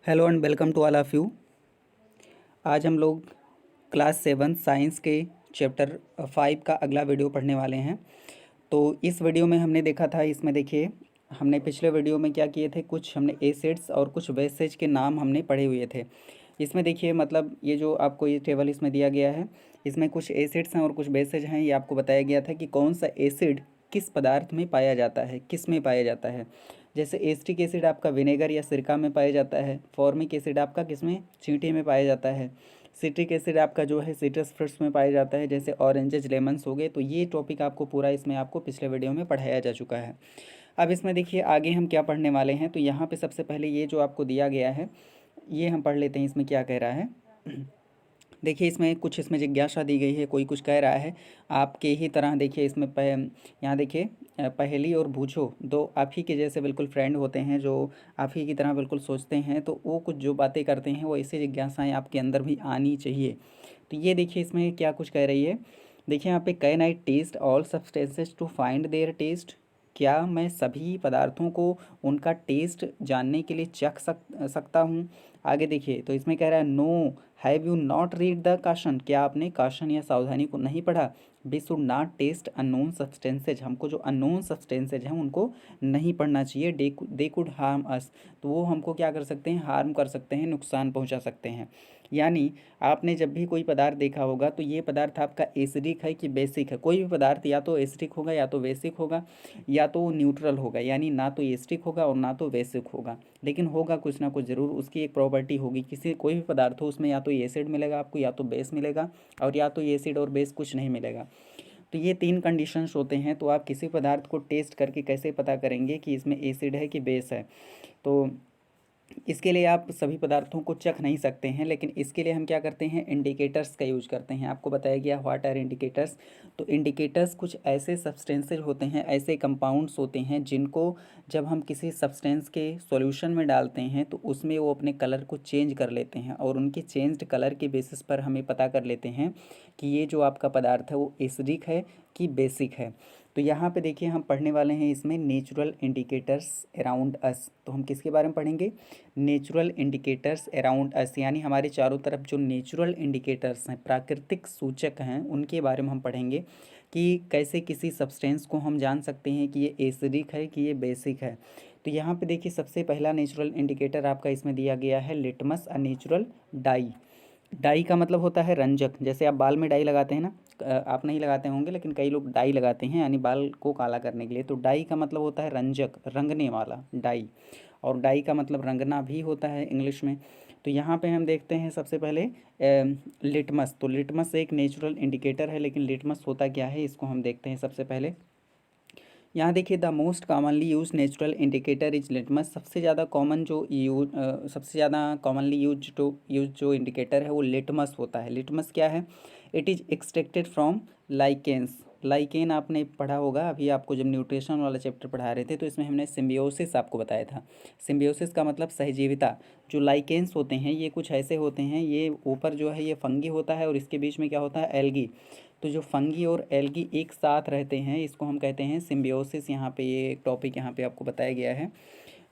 Hello and welcome to all of you. आज हम लोग क्लास 7 साइंस के चैप्टर 5 का अगला वीडियो पढ़ने वाले हैं। तो इस वीडियो में हमने देखा था, इसमें देखिए हमने पिछले वीडियो में क्या किए थे, कुछ हमने एसिड्स और कुछ बेसेज के नाम हमने पढ़े हुए थे। इसमें देखिए मतलब ये जो आपको ये टेबल इसमें दिया गया है, इसमें कुछ एसिड्स हैं और कुछ बेसेज हैं। ये आपको बताया गया था कि कौन सा एसिड किस पदार्थ में पाया जाता है, किस में पाया जाता है। जैसे एसिटिक एसिड आपका विनेगर या सिरका में पाया जाता है। फॉर्मिक एसिड आपका किसमें, चींटी में पाया जाता है। सिट्रिक एसिड आपका जो है सिट्रस फ्रूट्स में पाया जाता है, जैसे ऑरेंजेज लेमन्स हो गए। तो ये टॉपिक आपको पूरा इसमें आपको पिछले वीडियो में पढ़ाया जा चुका है। अब इसमें देखिए आगे हम क्या पढ़ने वाले हैं। तो यहाँ पे सबसे पहले ये जो आपको दिया गया है ये हम पढ़ लेते हैं, इसमें क्या कह रहा है। देखिए इसमें कुछ इसमें जिज्ञासा दी गई है, कोई कुछ कह रहा है आपके ही तरह। देखिए इसमें यहाँ देखिए पहेली और बूझो दो आप ही के जैसे बिल्कुल फ्रेंड होते हैं, जो आप ही की तरह बिल्कुल सोचते हैं। तो वो कुछ जो बातें करते हैं वो ऐसी जिज्ञासाएं आपके अंदर भी आनी चाहिए। तो ये देखिए इसमें क्या कुछ कह रही है। देखिए यहाँ पे can I taste all substances to find their taste. क्या मैं सभी पदार्थों को उनका टेस्ट जानने के लिए सकता हूँ। आगे देखिए तो इसमें कह रहा है no have you not read the caution. क्या आपने काशन या सावधानी को नहीं पढ़ा। We should not taste unknown substances. हमको जो अननोन सब्सटेंसेज हैं उनको नहीं पढ़ना चाहिए। They could harm us. तो वो हमको क्या कर सकते हैं, हार्म कर सकते हैं, नुकसान पहुंचा सकते हैं। यानी आपने जब भी कोई पदार्थ देखा होगा तो ये पदार्थ आपका एसिडिक है कि बेसिक है। कोई भी पदार्थ या तो एसिडिक होगा या तो बेसिक होगा या तो न्यूट्रल होगा, यानी ना तो एसिडिक होगा और ना तो बेसिक होगा, लेकिन होगा कुछ ना कुछ ज़रूर। उसकी एक प्रॉपर्टी होगी, किसी कोई भी पदार्थ हो उसमें या तो एसिड मिलेगा आपको या तो बेस मिलेगा, और या तो एसिड और बेस कुछ नहीं मिलेगा। तो ये तीन कंडीशंस होते हैं। तो आप किसी पदार्थ को टेस्ट करके कैसे पता करेंगे कि इसमें एसिड है कि बेस है। तो इसके लिए आप सभी पदार्थों को चख नहीं सकते हैं, लेकिन इसके लिए हम क्या करते हैं, इंडिकेटर्स का यूज करते हैं। आपको बताया गया व्हाट आर इंडिकेटर्स। तो इंडिकेटर्स कुछ ऐसे सब्सटेंसेज होते हैं, ऐसे कंपाउंड्स होते हैं जिनको जब हम किसी सब्सटेंस के सॉल्यूशन में डालते हैं तो उसमें वो अपने कलर को चेंज कर लेते हैं, और उनके चेंज्ड कलर के बेसिस पर हमें पता कर लेते हैं कि ये जो आपका पदार्थ है वो एसिडिक है कि बेसिक है। तो यहाँ पे देखिए हम पढ़ने वाले हैं इसमें नेचुरल इंडिकेटर्स अराउंड अस। तो हम किसके बारे में पढ़ेंगे, नेचुरल इंडिकेटर्स अराउंड अस, यानी हमारे चारों तरफ जो नेचुरल इंडिकेटर्स हैं, प्राकृतिक सूचक हैं, उनके बारे में हम पढ़ेंगे कि कैसे किसी सब्सटेंस को हम जान सकते हैं कि ये एसिडिक है कि ये बेसिक है। तो यहाँ पे देखिए सबसे पहला नेचुरल इंडिकेटर आपका इसमें दिया गया है litmus a natural dye. Dye का मतलब होता है रंजक। जैसे आप बाल में डाई लगाते हैं ना, आप नहीं लगाते होंगे लेकिन कई लोग डाई लगाते हैं, यानी बाल को काला करने के लिए। तो डाई का मतलब होता है रंजक, रंगने वाला डाई। और डाई का मतलब रंगना भी होता है इंग्लिश में। तो यहाँ पे हम देखते हैं सबसे पहले लिटमस। तो लिटमस एक नेचुरल इंडिकेटर है, लेकिन लिटमस होता क्या है इसको हम देखते हैं सबसे पहले। यहाँ देखिए the most commonly use natural indicator is litmus. सबसे ज़्यादा कॉमन जो सबसे ज़्यादा कॉमनली यूज जो इंडिकेटर है वो लिटमस होता है। लिटमस क्या है, it is extracted from lichens. Lichen आपने पढ़ा होगा, अभी आपको जब न्यूट्रिशन वाला चैप्टर पढ़ा रहे थे तो इसमें हमने सिम्बियोसिस आपको बताया था। सिम्बियोसिस का मतलब सहजीविता। जो लाइकेन्स होते हैं ये कुछ ऐसे होते हैं, ये ऊपर जो है ये फंगी होता है और इसके बीच में क्या होता है, एल्गी। तो जो फंगी और एल्गी एक साथ रहते हैं इसको हम कहते हैं सिम्बियोसिस। यहाँ पे ये टॉपिक यहाँ पे आपको बताया गया है।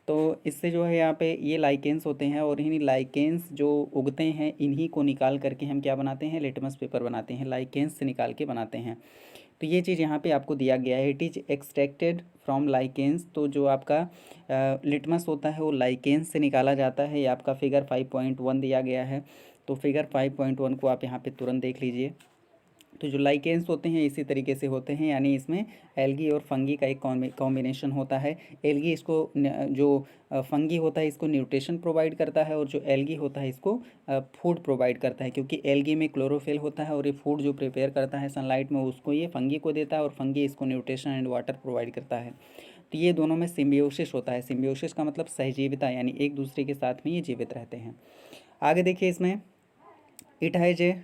तो इससे जो है यहाँ पे ये लाइकेंस होते हैं, और इन्हीं लाइकेंस जो उगते हैं इन्हीं को निकाल करके हम क्या बनाते हैं, लिटमस पेपर बनाते हैं, लाइकेंस से निकाल के बनाते हैं। तो ये चीज़ यहाँ पे आपको दिया गया है, it is extracted from lichens. तो जो आपका लिटमस होता है वो लाइकेंस से निकाला जाता है। ये आपका फिगर 5.1 दिया गया है। तो फिगर 5.1 को आप यहाँ पे तुरंत देख लीजिए। तो जो लाइकेंस होते हैं इसी तरीके से होते हैं, यानी इसमें एल्गी और फंगी का एक कॉम्बिनेशन होता है। एल्गी इसको जो फंगी होता है इसको न्यूट्रिशन प्रोवाइड करता है, और जो एल्गी होता है इसको फूड प्रोवाइड करता है, क्योंकि एल्गी में क्लोरोफिल होता है और ये फूड जो प्रिपेयर करता है सनलाइट में उसको ये फंगी को देता है, और फंगी इसको न्यूट्रिशन एंड वाटर प्रोवाइड करता है। तो ये दोनों में सिम्बियोसिस होता है। सिम्बियोसिस का मतलब सहजीविता, यानी एक दूसरे के साथ में ये जीवित रहते हैं। आगे देखिए इसमें इट हैज ए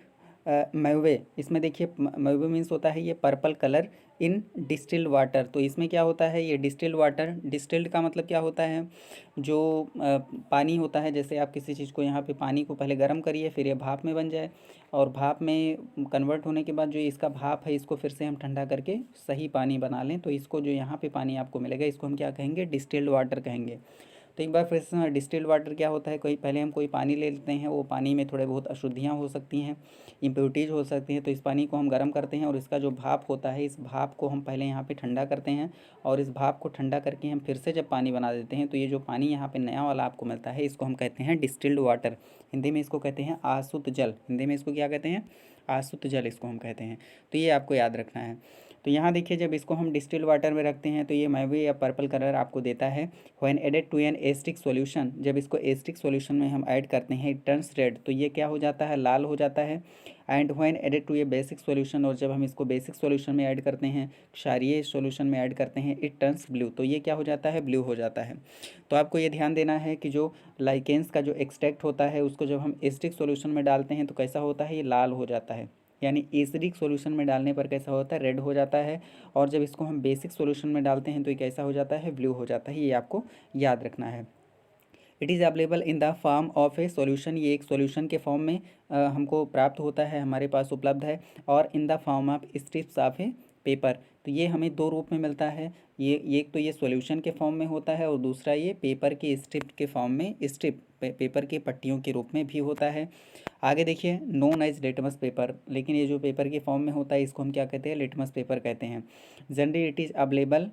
मैवे। इसमें देखिए मैवे मीन्स होता है ये पर्पल कलर इन डिस्टिल्ड वाटर। तो इसमें क्या होता है, ये डिस्टिल्ड वाटर, डिस्टिल्ड का मतलब क्या होता है, जो पानी होता है। जैसे आप किसी चीज़ को यहाँ पे पानी को पहले गर्म करिए फिर ये भाप में बन जाए, और भाप में कन्वर्ट होने के बाद जो इसका भाप है इसको फिर से हम ठंडा करके सही पानी बना लें, तो इसको जो यहाँ पे पानी आपको मिलेगा इसको हम क्या कहेंगे, डिस्टिल्ड वाटर कहेंगे। तो एक बार फिर से डिस्टिल्ड वाटर क्या होता है, कोई पहले हम कोई पानी ले लेते हैं, वो पानी में थोड़े बहुत अशुद्धियाँ हो सकती हैं, इम्प्योरिटीज़ हो सकती हैं, तो इस पानी को हम गर्म करते हैं और इसका जो भाप होता है, इस भाप को हम पहले यहाँ पे ठंडा करते हैं और इस भाप को ठंडा करके हम फिर से जब पानी बना देते हैं तो ये जो पानी यहाँ पे नया वाला आपको मिलता है इसको हम कहते हैं डिस्टिल्ड वाटर। हिंदी में इसको कहते हैं आशुद्ध जल। हिंदी में इसको क्या कहते हैं, आशुद्ध जल इसको हम कहते हैं। तो ये आपको याद रखना है। तो यहाँ देखिए जब इसको हम डिस्टिल्ड वाटर में रखते हैं तो ये मैवे या पर्पल कलर आपको देता है। When added to an acidic solution, जब इसको एसिडिक सॉल्यूशन में हम ऐड करते हैं इट टर्न्स रेड, तो ये क्या हो जाता है, लाल हो जाता है। And when added to a basic solution, और जब हम इसको बेसिक सॉल्यूशन में ऐड करते हैं, क्षारीय सॉल्यूशन में ऐड करते हैं, इट टर्न्स ब्लू, तो ये क्या हो जाता है, ब्लू हो जाता है। तो आपको ये ध्यान देना है कि जो लाइकेंस का जो एक्सट्रैक्ट होता है उसको जब हम एसिडिक सॉल्यूशन में डालते हैं तो कैसा होता है, ये लाल हो जाता है। यानी एसिडिक सॉल्यूशन में डालने पर कैसा होता है, रेड हो जाता है। और जब इसको हम बेसिक सॉल्यूशन में डालते हैं तो ये कैसा हो जाता है, ब्लू हो जाता है। ये आपको याद रखना है। It is available in the form of A solution, ये एक सॉल्यूशन के फॉर्म में हमको प्राप्त होता है, हमारे पास उपलब्ध है। और in the form of strips of A paper, तो ये हमें दो रूप में मिलता है। ये एक तो ये सॉल्यूशन के फॉर्म में होता है और दूसरा ये पेपर की स्ट्रिप के फॉर्म में, स्ट्रिप पेपर की पट्टियों के रूप में भी होता है। आगे देखिए नोन एज लिटमस पेपर, लेकिन ये जो पेपर के फॉर्म में होता है इसको हम क्या कहते हैं, लिटमस पेपर कहते हैं। Generally it is available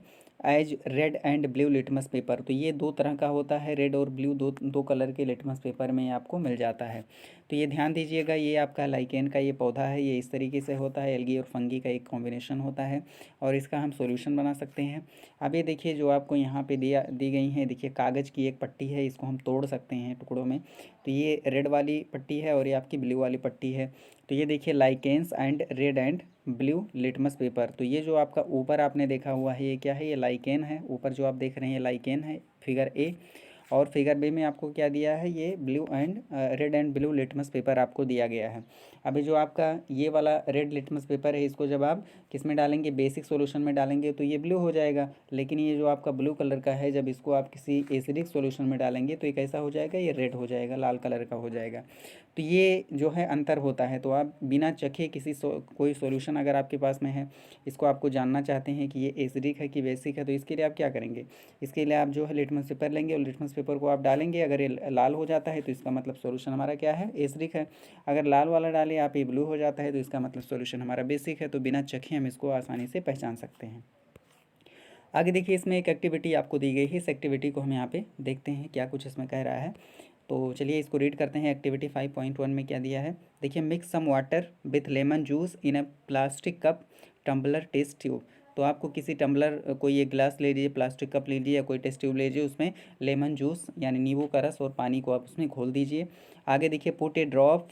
as red and blue litmus paper, तो ये दो तरह का होता है, रेड और ब्लू दो दो कलर के लिटमस पेपर में आपको मिल जाता है। तो ये ध्यान दीजिएगा, ये आपका लाइकेन का ये पौधा है, ये इस तरीके से होता है, एल्गी और फंगी का एक कॉम्बिनेशन होता है और इसका हम सॉल्यूशन बना सकते हैं। अब ये देखिए जो आपको यहाँ पे दी गई है, देखिए कागज़ की एक पट्टी है, इसको हम तोड़ सकते हैं टुकड़ों में। तो ये रेड वाली पट्टी है और ये आपकी ब्लू वाली पट्टी है। तो ये देखिए lichens and red and blue litmus paper, तो ये जो आपका ऊपर आपने देखा हुआ है ये क्या है, ये लाइकेन है। ऊपर जो आप देख रहे हैं ये लाइकेन है, फिगर ए। और फिगर बी में आपको क्या दिया है, ये blue and red and blue litmus paper आपको दिया गया है। अभी जो आपका ये वाला रेड लिटमस पेपर है इसको जब आप किस में डालेंगे, बेसिक सॉल्यूशन में डालेंगे तो ये ब्लू हो जाएगा। लेकिन ये जो आपका ब्लू कलर का है जब इसको आप किसी एसिडिक सॉल्यूशन में डालेंगे तो ये कैसा हो जाएगा, ये रेड हो जाएगा, लाल कलर का हो जाएगा। तो ये जो है अंतर होता है। तो आप बिना चखे किसी कोई सॉल्यूशन अगर आपके पास में है, इसको आपको जानना चाहते हैं कि ये एसिडिक है कि बेसिक है, तो इसके लिए आप क्या करेंगे, इसके लिए आप जो है लिटमस पेपर लेंगे और लिटमस पेपर को आप डालेंगे। अगर ये लाल हो जाता है तो इसका मतलब सॉल्यूशन हमारा क्या है, एसिडिक है। अगर लाल वाला डालें आप, ये ब्लू हो जाता है तो इसका मतलब सॉल्यूशन हमारा बेसिक है। तो बिना चखे हम इसको आसानी से पहचान सकते हैं। आगे देखिए इसमें एक एक्टिविटी आपको दी गई है, इस एक्टिविटी को हम यहाँ पे देखते हैं क्या कुछ इसमें कह रहा है। तो चलिए इसको रीड करते हैं। एक्टिविटी 5.1 में क्या दिया है, देखिए mix some water with lemon juice in a plastic cup tumbler test tube. तो आपको किसी टम्बलर, कोई एक गिलास ले लीजिए, प्लास्टिक कप ले लीजिए या कोई टेस्ट ट्यूब ले लीजिए, उसमें लेमन जूस यानी नींबू का रस और पानी को आप उसमें घोल दीजिए। आगे देखिए put A drop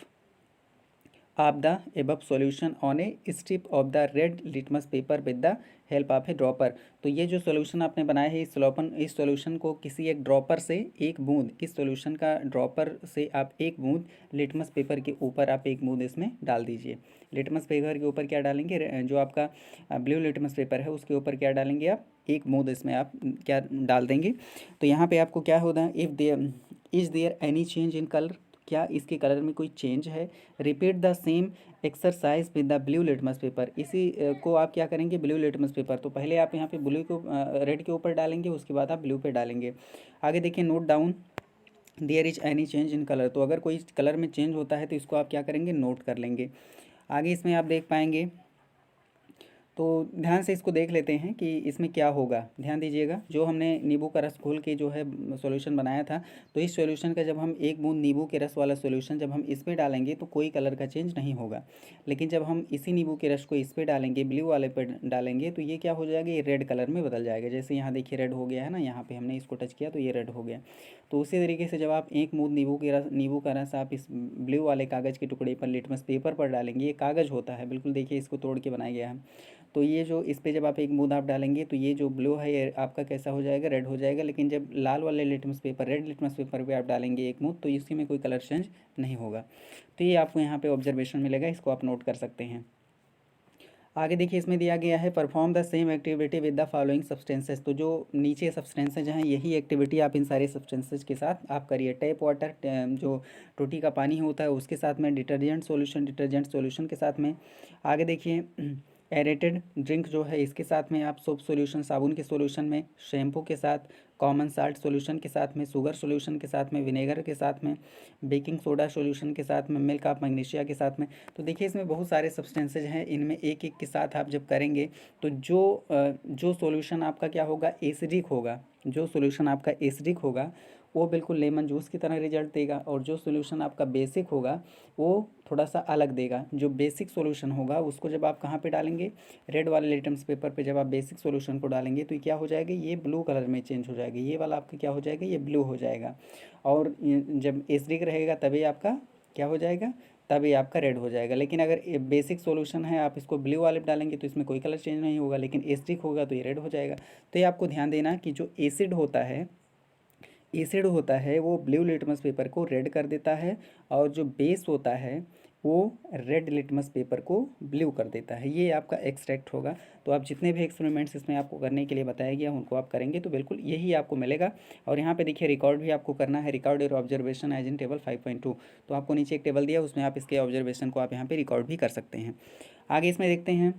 of the above solution on A strip of the red litmus paper with the help of A dropper. तो ये जो सॉल्यूशन आपने बनाया है इस सॉल्यूशन को किसी एक ड्रॉपर से एक बूंद, इस सॉल्यूशन का ड्रॉपर से आप एक बूंद लिटमस पेपर के ऊपर आप एक बूंद इसमें डाल दीजिए। लिटमस पेपर के ऊपर क्या डालेंगे, जो आपका ब्लू लिटमस पेपर है उसके ऊपर क्या डालेंगे आप, एक बूंद इसमें आप क्या डाल देंगे। तो यहाँ पे आपको क्या होता है, if there is there any change in colour, क्या इसके कलर में कोई चेंज है। Repeat the same exercise with the blue litmus paper, इसी को आप क्या करेंगे, ब्लू लिटमस पेपर, तो पहले आप यहाँ पे ब्लू को रेड के ऊपर डालेंगे, उसके बाद आप ब्लू पे डालेंगे। आगे देखिए note down there is any change in colour, तो अगर कोई कलर में चेंज होता है तो इसको आप क्या करेंगे, नोट कर लेंगे। आगे इसमें आप देख पाएंगे, तो ध्यान से इसको देख लेते हैं कि इसमें क्या होगा। ध्यान दीजिएगा, जो हमने नींबू का रस घोल के जो है सॉल्यूशन बनाया था, तो इस सॉल्यूशन का जब हम एक बूंद नींबू के रस वाला सॉल्यूशन जब हम इस पे डालेंगे तो कोई कलर का चेंज नहीं होगा। लेकिन जब हम इसी नींबू के रस को इस पे डालेंगे, ब्लू वाले पे डालेंगे, तो ये क्या हो जाएगा, ये रेड कलर में बदल जाएगा। जैसे यहाँ देखिए रेड हो गया है ना, यहाँ पर हमने इसको टच किया तो ये रेड हो गया। तो उसी तरीके से जब आप एक बूंद नींबू का रस आप इस ब्लू वाले कागज़ के टुकड़े पर, लिटमस पेपर पर डालेंगे, ये कागज़ होता है बिल्कुल, देखिए इसको तोड़ के बनाया गया है। तो ये जो इस पे जब आप एक बूंद आप डालेंगे तो ये जो ब्लू है ये आपका कैसा हो जाएगा, रेड हो जाएगा। लेकिन जब लाल वाले litmus paper, red litmus paper पे आप डालेंगे एक बूंद, तो इसी में कोई कलर चेंज नहीं होगा। तो ये आपको यहाँ पे ऑब्जर्वेशन मिलेगा, इसको आप नोट कर सकते हैं। आगे देखिए इसमें दिया गया है perform the same activity with the following substances. तो जो नीचे सब्सटेंसेज हैं यही एक्टिविटी आप इन सारे सब्सटेंसेज के साथ आप करिए। टैप वाटर, जो टोटी का पानी होता है उसके साथ में, डिटर्जेंट सॉल्यूशन के साथ में। आगे देखिए एरेटेड ड्रिंक जो है इसके साथ में, आप सोप सॉल्यूशन, साबुन के सॉल्यूशन में, शैम्पू के साथ, कॉमन साल्ट सॉल्यूशन के साथ में, शुगर सॉल्यूशन के साथ में, विनेगर के साथ में, बेकिंग सोडा सॉल्यूशन के साथ में, मिल्क ऑफ मैग्नीशिया के साथ में। तो देखिए इसमें बहुत सारे सब्सटेंसेज हैं, इनमें एक एक के साथ आप जब करेंगे तो जो सॉल्यूशन आपका क्या होगा, एसिडिक होगा, जो सॉल्यूशन आपका एसिडिक होगा वो बिल्कुल लेमन जूस की तरह रिजल्ट देगा, और जो सॉल्यूशन आपका बेसिक होगा वो थोड़ा सा अलग देगा। जो बेसिक सॉल्यूशन होगा उसको जब आप कहाँ पे डालेंगे, रेड वाले लिटमस पेपर पे जब आप बेसिक सॉल्यूशन को डालेंगे तो ये क्या हो जाएगा, ये ब्लू कलर में चेंज हो जाएगा, ये वाला आपका क्या हो जाएगा, ये ब्लू हो जाएगा। और जब एसिडिक रहेगा तभी आपका क्या हो जाएगा, तब ये आपका रेड हो जाएगा। लेकिन अगर बेसिक सॉल्यूशन है आप इसको ब्लू वाले पे डालेंगे तो इसमें कोई कलर चेंज नहीं होगा, लेकिन एसिडिक होगा तो ये रेड हो जाएगा। तो ये आपको ध्यान देना कि जो एसिड होता है वो ब्लू लिटमस पेपर को रेड कर देता है, और जो बेस होता है वो रेड लिटमस पेपर को ब्लू कर देता है। ये आपका एक्सट्रैक्ट होगा। तो आप जितने भी एक्सपेरिमेंट्स इसमें आपको करने के लिए बताया गया उनको आप करेंगे तो बिल्कुल यही आपको मिलेगा। और यहाँ पे देखिए रिकॉर्ड भी आपको करना है, record your observation as in table 5.2। तो आपको नीचे एक टेबल दिया, उसमें आप इसके ऑब्जर्वेशन को आप यहाँ पे रिकॉर्ड भी कर सकते हैं। आगे इसमें देखते हैं,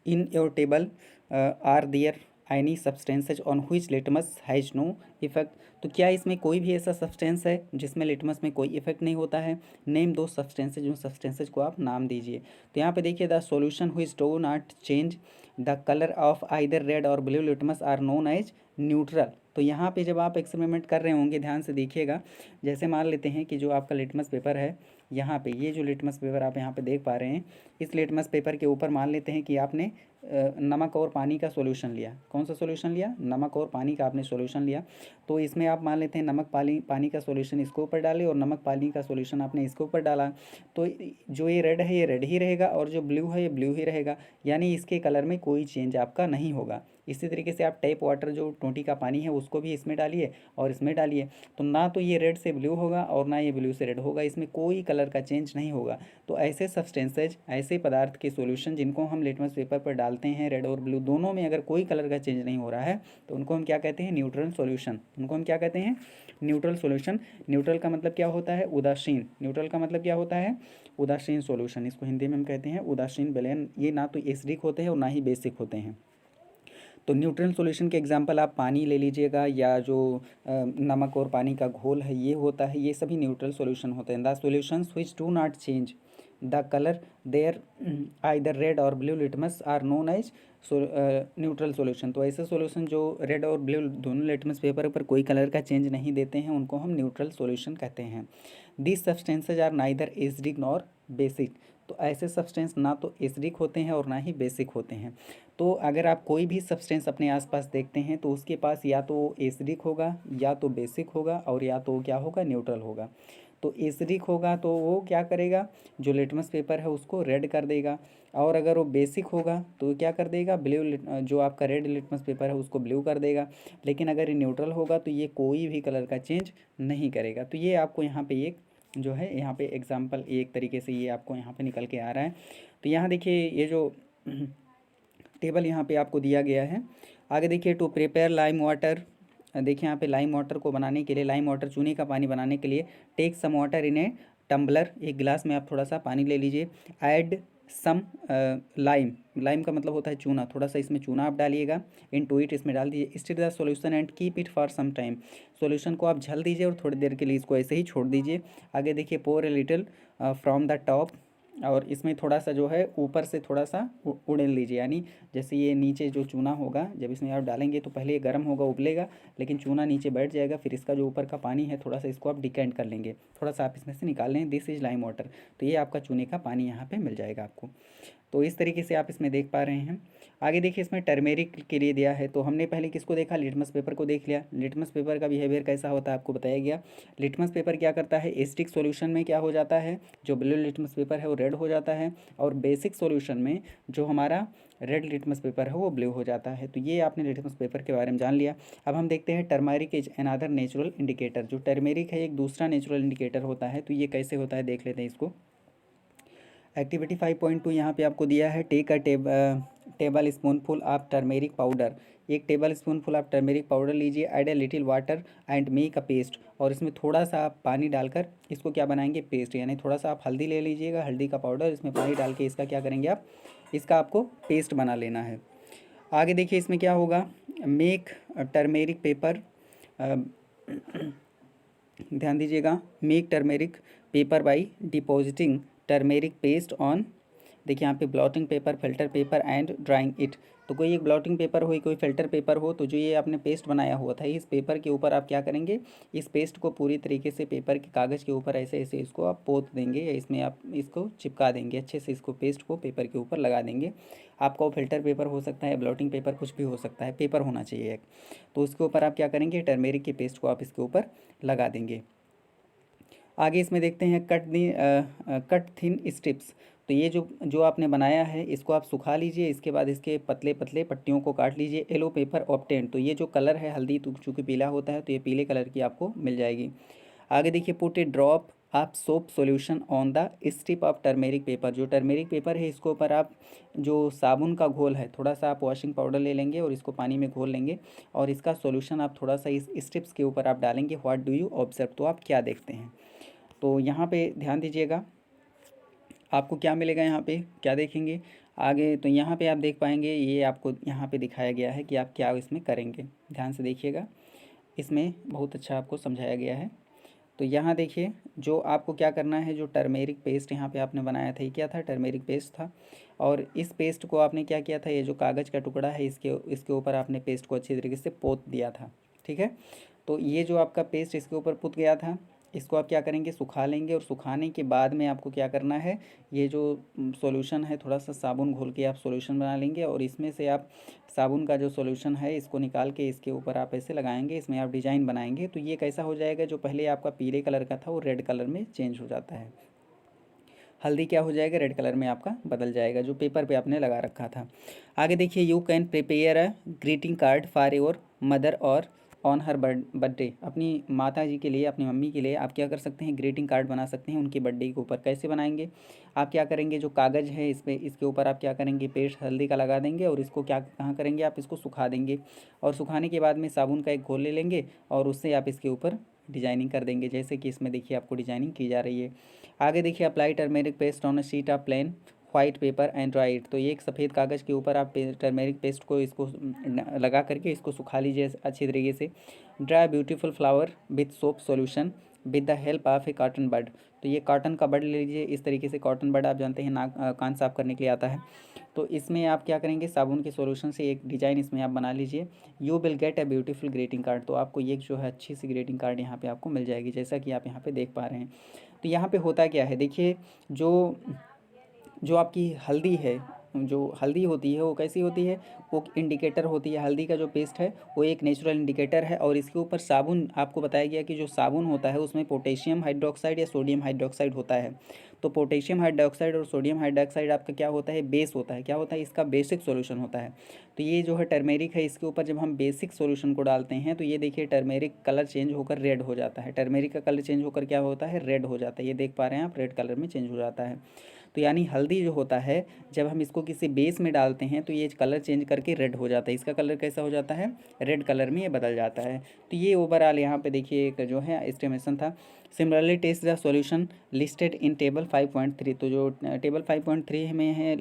in your table are there any substances on which litmus has no effect. तो क्या इसमें कोई भी ऐसा सब्सटेंस है जिसमें लिटमस में कोई इफेक्ट नहीं होता है? नेम दो सब्सटेंसेज, उन सब्सटेंसेज को आप नाम दीजिए। तो यहाँ पे देखिए, the solution which do not change the colour of either red or blue litmus are known as neutral. तो यहाँ पे जब आप एक्सपेरिमेंट कर रहे होंगे ध्यान से देखिएगा, जैसे मान लेते हैं कि जो आपका लिटमस पेपर है, यहाँ पे ये जो लिटमस पेपर आप यहाँ पे देख पा रहे हैं, इस लिटमस पेपर के ऊपर मान लेते हैं कि आपने नमक और पानी का सॉल्यूशन लिया। कौन सा सॉल्यूशन लिया? नमक और पानी का आपने सॉल्यूशन लिया। तो इसमें आप मान लेते हैं नमक पानी का सॉल्यूशन इसके ऊपर डाले और नमक पानी का सॉल्यूशन आपने इसके ऊपर डाला। तो जो ये रेड है ये रेड ही रहेगा और जो ब्लू है ये ब्लू ही रहेगा, यानी इसके कलर में कोई चेंज आपका नहीं होगा। इसी तरीके से आप टैप वाटर जो टोंटी का पानी है उसको भी इसमें डालिए और इसमें डालिए, तो ना तो ये रेड से ब्लू होगा और ना ये ब्लू से रेड होगा, इसमें कोई कलर का चेंज नहीं होगा। तो ऐसे सब्सटेंसेज, ऐसे पदार्थ के सॉल्यूशन जिनको हम लिटमस पेपर पर डालते हैं, रेड और ब्लू दोनों में अगर कोई कलर का चेंज नहीं हो रहा है तो उनको हम क्या कहते हैं? Neutral solution. उनको हम क्या कहते हैं? Neutral solution. न्यूट्रल का मतलब क्या होता है? उदासीन। न्यूट्रल का मतलब क्या होता है? उदासीन सॉल्यूशन। इसको हिंदी में हम कहते हैं उदासीन विलयन। ये ना तो एसिडिक होते हैं और ना ही बेसिक होते हैं। तो न्यूट्रल सॉल्यूशन के एग्जांपल आप पानी ले लीजिएगा, या जो नमक और पानी का घोल है ये होता है, ये सभी न्यूट्रल सॉल्यूशन होते हैं। The solutions which do not change the colour their either red or blue litmus are known as neutral solution. तो ऐसे सॉल्यूशन जो रेड और ब्लू दोनों लिटमस पेपर पर कोई कलर का चेंज नहीं देते हैं उनको हम न्यूट्रल सॉल्यूशन कहते हैं। This substances are neither acidic nor basic. तो ऐसे सब्सटेंस ना तो एसिडिक होते हैं और ना ही बेसिक होते हैं। तो अगर आप कोई भी सब्सटेंस अपने आसपास देखते हैं तो उसके पास या तो एसिडिक होगा, या तो बेसिक होगा, और या तो क्या होगा? न्यूट्रल होगा। तो एसिडिक होगा तो वो क्या करेगा? जो लिटमस पेपर है उसको रेड कर देगा, और अगर वो बेसिक होगा तो क्या कर देगा? जो आपका रेड लिटमस पेपर है उसको ब्लू कर देगा। लेकिन अगर ये न्यूट्रल होगा तो ये कोई भी कलर का चेंज नहीं करेगा। तो ये आपको यहाँ पे एक जो है, यहाँ पे एग्जाम्पल एक तरीके से ये आपको यहाँ पे निकल के आ रहा है। तो यहाँ देखिए ये जो टेबल यहाँ पे आपको दिया गया है। आगे देखिए, टू प्रिपेयर लाइम वाटर। देखिए यहाँ पे लाइम वाटर को बनाने के लिए, लाइम वाटर चूने का पानी बनाने के लिए, take some water in a tumbler. एक गिलास में आप थोड़ा सा पानी ले लीजिए। Add some lime. लाइम का मतलब होता है चूना। थोड़ा सा इसमें चूना आप डालिएगा। इन टू इट, इसमें डाल दीजिए। Stir the solution and keep it for some time. Solution को आप झल दीजिए और थोड़ी देर के लिए इसको ऐसे ही छोड़ दीजिए। आगे देखिए, pour a little from the top. और इसमें थोड़ा सा जो है ऊपर से थोड़ा सा उड़ेल लीजिए, यानी जैसे ये नीचे जो चूना होगा जब इसमें आप डालेंगे तो पहले ये गर्म होगा, उबलेगा, लेकिन चूना नीचे बैठ जाएगा, फिर इसका जो ऊपर का पानी है थोड़ा सा इसको आप डिकेंट कर लेंगे, थोड़ा सा आप इसमें से निकाल लें। This is lime water. तो ये आपका चूने का पानी यहाँ पे मिल जाएगा आपको। तो इस तरीके से आप इसमें देख पा रहे हैं। आगे देखिए, इसमें टर्मेरिक के लिए दिया है। तो हमने पहले किसको देखा? लिटमस पेपर को देख लिया। लिटमस पेपर का बिहेवियर कैसा होता है आपको बताया गया। लिटमस पेपर क्या करता है? एसिडिक सॉल्यूशन में क्या हो जाता है? जो ब्लू लिटमस पेपर है वो रेड हो जाता है, और बेसिक सॉल्यूशन में जो हमारा रेड लिटमस पेपर है वो ब्लू हो जाता है। तो ये आपने लिटमस पेपर के बारे में जान लिया। अब हम देखते हैं turmeric is another natural indicator. जो टर्मेरिक है एक दूसरा नेचुरल इंडिकेटर होता है। तो ये कैसे होता है देख लेते हैं इसको। एक्टिविटी 5.2 यहाँ पे आपको दिया है। Take a table spoonful of turmeric powder. एक table spoonful of turmeric powder लीजिए। Add a little water and make a paste. और इसमें थोड़ा सा आप पानी डालकर इसको क्या बनाएंगे? पेस्ट। यानी थोड़ा सा आप हल्दी ले लीजिएगा, हल्दी का पाउडर, इसमें पानी डाल के इसका क्या करेंगे आप? इसका आपको पेस्ट बना लेना है। आगे देखिए इसमें क्या होगा। मेक टर्मेरिक पेपर, ध्यान दीजिएगा, make turmeric paper by depositing turmeric paste on, देखिए यहाँ पे blotting paper, filter paper and drawing it. तो कोई एक ब्लॉटिंग पेपर हो, कोई फिल्टर पेपर हो, तो जो ये आपने पेस्ट बनाया हुआ था इस पेपर के ऊपर आप क्या करेंगे, इस पेस्ट को पूरी तरीके से पेपर के कागज़ के ऊपर ऐसे ऐसे इसको आप पोत देंगे, या इसमें आप इसको चिपका देंगे अच्छे से, इसको पेस्ट को पेपर के ऊपर लगा देंगे। आपका वो फिल्टर पेपर हो सकता है, ब्लॉटिंग पेपर, कुछ भी हो सकता है, पेपर होना चाहिए एक। तो उसके ऊपर आप क्या करेंगे, टर्मेरिक की पेस्ट को आप इसके ऊपर लगा देंगे। आगे इसमें देखते हैं कट थिन स्ट्रिप्स। तो ये जो आपने बनाया है इसको आप सुखा लीजिए, इसके बाद इसके पतले पतले पट्टियों को काट लीजिए। येलो पेपर ऑब्टेन, तो ये जो कलर है हल्दी चूँकि पीला होता है तो ये पीले कलर की आपको मिल जाएगी। आगे देखिए, पुट ए ड्रॉप आप soap solution on the strip of turmeric paper. जो टर्मेरिक पेपर है इसके ऊपर आप जो साबुन का घोल है, थोड़ा सा आप वॉशिंग पाउडर ले लेंगे और इसको पानी में घोल लेंगे, और इसका सॉल्यूशन आप थोड़ा सा इस स्ट्रिप्स के ऊपर आप डालेंगे। व्हाट डू यू ऑब्जर्व, तो आप क्या देखते हैं। तो यहाँ पे ध्यान दीजिएगा, आपको क्या मिलेगा, यहाँ पे क्या देखेंगे आगे। तो यहाँ पे आप देख पाएंगे, ये आपको यहाँ पे दिखाया गया है कि आप क्या इसमें करेंगे। ध्यान से देखिएगा, इसमें बहुत अच्छा आपको समझाया गया है। तो यहाँ देखिए, जो आपको क्या करना है, जो टर्मेरिक पेस्ट यहाँ पे आपने बनाया था, ये क्या था, टर्मेरिक पेस्ट था। और इस पेस्ट को आपने क्या किया था, ये जो कागज़ का टुकड़ा है इसके ऊपर आपने पेस्ट को अच्छी तरीके से पोत दिया था। ठीक है, तो ये जो आपका पेस्ट इसके ऊपर पुत गया था, इसको आप क्या करेंगे, सुखा लेंगे। और सुखाने के बाद में आपको क्या करना है, ये जो सॉल्यूशन है, थोड़ा सा साबुन घोल के आप सॉल्यूशन बना लेंगे, और इसमें से आप साबुन का जो सॉल्यूशन है इसको निकाल के इसके ऊपर आप ऐसे लगाएंगे, इसमें आप डिज़ाइन बनाएंगे। तो ये कैसा हो जाएगा, जो पहले आपका पीले कलर का था वो रेड कलर में चेंज हो जाता है। हल्दी क्या हो जाएगा, रेड कलर में आपका बदल जाएगा, जो पेपर पे आपने लगा रखा था। आगे देखिए, you can prepare a greeting card for your mother और ऑन हर बर्थडे। अपनी माता जी के लिए, अपनी मम्मी के लिए आप क्या कर सकते हैं, ग्रीटिंग कार्ड बना सकते हैं उनके बर्थडे के ऊपर। कैसे बनाएंगे, आप क्या करेंगे, जो कागज़ है इसके ऊपर आप क्या करेंगे, पेस्ट हल्दी का लगा देंगे, और इसको क्या कहाँ करेंगे, आप इसको सुखा देंगे, और सुखाने के बाद में साबुन का एक घोल ले लेंगे, और उससे आप इसके ऊपर डिजाइनिंग कर देंगे, जैसे कि इसमें देखिए आपको डिजाइनिंग की जा रही है। आगे देखिए, apply turmeric paste on a sheet of plain white paper and dry it. तो ये एक सफ़ेद कागज़ के ऊपर आप टर्मेरिक पेस्ट को इसको लगा करके इसको सुखा लीजिए अच्छी तरीके से। Dry beautiful flower with soap solution with the help of a cotton bud. तो ये कॉटन का बड ले लीजिए, इस तरीके से कॉटन बड आप जानते हैं नाक कान साफ करने के लिए आता है। तो इसमें आप क्या करेंगे, साबुन के सॉल्यूशन से एक डिज़ाइन इसमें आप बना लीजिए। You will get a beautiful greeting card. तो आपको ये जो है अच्छी सी ग्रीटिंग कार्ड यहाँ पे आपको मिल जाएगी, जैसा कि आप यहाँ पे देख पा रहे हैं। तो यहाँ पे होता क्या है, देखिए, जो जो आपकी हल्दी है, जो हल्दी होती है वो कैसी होती है, वो इंडिकेटर होती है। हल्दी का जो पेस्ट है वो एक नेचुरल इंडिकेटर है, और इसके ऊपर साबुन, आपको बताया गया कि जो साबुन होता है उसमें पोटेशियम हाइड्रोक्साइड या सोडियम हाइड्रोक्साइड होता है। तो पोटेशियम हाइड्रोक्साइड और सोडियम हाइड्रोक्साइड आपका क्या होता है, बेस होता है। क्या होता है, इसका बेसिक सॉल्यूशन होता है। तो ये जो है टर्मेरिक है, इसके ऊपर जब हम बेसिक सॉल्यूशन को डालते हैं तो ये देखिए टर्मेरिक कलर चेंज होकर रेड हो जाता है। टर्मेरिक का कलर चेंज होकर क्या होता है, रेड हो जाता है। ये देख पा रहे हैं आप, रेड कलर में चेंज हो जाता है। तो यानी हल्दी जो होता है, जब हम इसको किसी बेस में डालते हैं तो ये कलर चेंज करके रेड हो जाता है। इसका कलर कैसा हो जाता है, रेड कलर में ये बदल जाता है। तो ये ओवरऑल यहाँ पे देखिए एक जो है एस्टिमेशन था। Similarly test the solution listed in table 5.3। तो जो टेबल 5.3 में है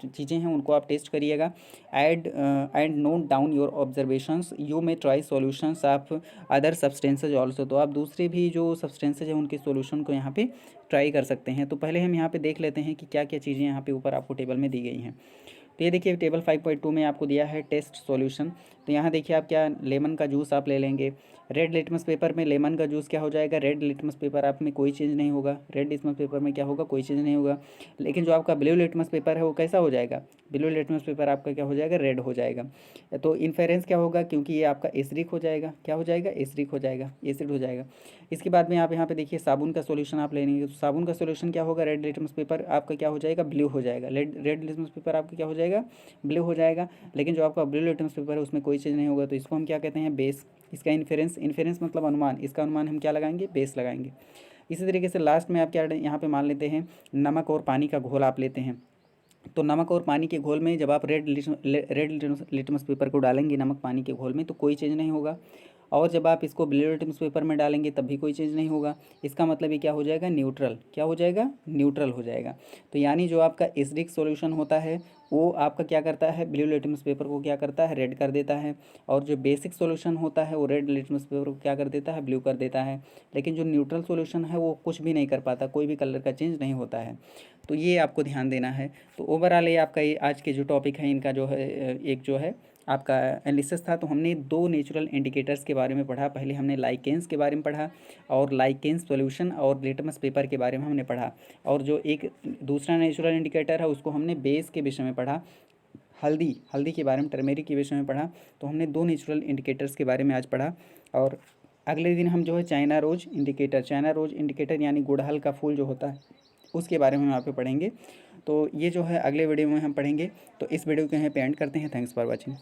चीज़ें हैं उनको आप टेस्ट करिएगा। And note down your observations, you may try solutions of other substances also. तो आप दूसरे भी जो सब्सटेंसेज हैं उनके सॉल्यूशन को यहाँ पे ट्राई कर सकते हैं। तो पहले हम यहाँ पे देख लेते हैं कि क्या क्या चीज़ें यहाँ पे ऊपर आपको टेबल में दी गई हैं। तो ये देखिए, टेबल 5.2 में आपको दिया है टेस्ट सॉल्यूशन। तो यहाँ देखिए, आप क्या, लेमन का जूस आप ले लेंगे। रेड लिटमस पेपर में लेमन का जूस क्या हो जाएगा, रेड लिटमस पेपर आप में कोई चेंज नहीं होगा। रेड लिटमस पेपर में क्या होगा, कोई चेंज नहीं होगा। लेकिन जो आपका ब्लू लिटमस पेपर है वो कैसा हो जाएगा, ब्लू लिटमस पेपर आपका क्या हो जाएगा, रेड हो जाएगा। तो इन्फेरेंस क्या होगा, क्योंकि ये आपका एसिडिक हो जाएगा। क्या हो जाएगा, एसिडिक हो जाएगा, एसिड हो जाएगा। इसके बाद में आप यहाँ पे देखिए, साबुन का सॉल्यूशन आप लेंगे। तो साबुन का सॉल्यूशन क्या होगा, रेड लिटमस पेपर आपका क्या हो जाएगा, ब्लू हो जाएगा। रेड लिटमस पेपर आपका क्या हो जाएगा, ब्लू हो जाएगा। लेकिन जो आपका ब्लू लिटमस पेपर है उसमें कोई चीज़ नहीं होगा। तो इसको हम क्या कहते हैं, बेस। इसका इन्फेरेंस मतलब अनुमान, इसका अनुमान हम क्या लगाएंगे, बेस लगाएंगे। इसी तरीके से लास्ट में आप क्या यहाँ पे मान लेते हैं, नमक और पानी का घोल आप लेते हैं। तो नमक और पानी के घोल में जब आप रेड लिटमस पेपर को डालेंगे नमक पानी के घोल में तो कोई चेंज नहीं होगा, और जब आप इसको ब्लू लिटमस पेपर में डालेंगे तब भी कोई चेंज नहीं होगा। इसका मतलब ये क्या हो जाएगा, न्यूट्रल। क्या हो जाएगा, न्यूट्रल हो जाएगा। तो यानी जो आपका एसिडिक सॉल्यूशन होता है वो आपका क्या करता है, ब्लू लिटमस पेपर को क्या करता है, रेड कर देता है। और जो बेसिक सॉल्यूशन होता है वो रेड लिटमस पेपर को क्या कर देता है, ब्लू कर देता है। लेकिन जो न्यूट्रल सॉल्यूशन है वो कुछ भी नहीं कर पाता, कोई भी कलर का चेंज नहीं होता है। तो ये आपको ध्यान देना है। तो ओवरऑल ये आपका ये आज के जो टॉपिक है इनका जो है एक जो है आपका एनालिसिस था। तो हमने दो नेचुरल इंडिकेटर्स के बारे में पढ़ा। पहले हमने लाइकेंस के बारे में पढ़ा और लाइकेंस सॉल्यूशन और लिटमस पेपर के बारे में हमने पढ़ा। और जो एक दूसरा नेचुरल इंडिकेटर है उसको हमने बेस के विषय में पढ़ा, हल्दी के बारे में, टर्मेरिक के विषय में पढ़ा। तो हमने दो नेचुरल इंडिकेटर्स के बारे में आज पढ़ा। और अगले दिन हम जो है चाइना रोज इंडिकेटर यानी गुड़हल का फूल जो होता है उसके बारे में हम यहाँ पे पढ़ेंगे। तो ये जो है अगले वीडियो में हम पढ़ेंगे। तो इस वीडियो को यहीं पे एंड करते हैं। Thanks for watching.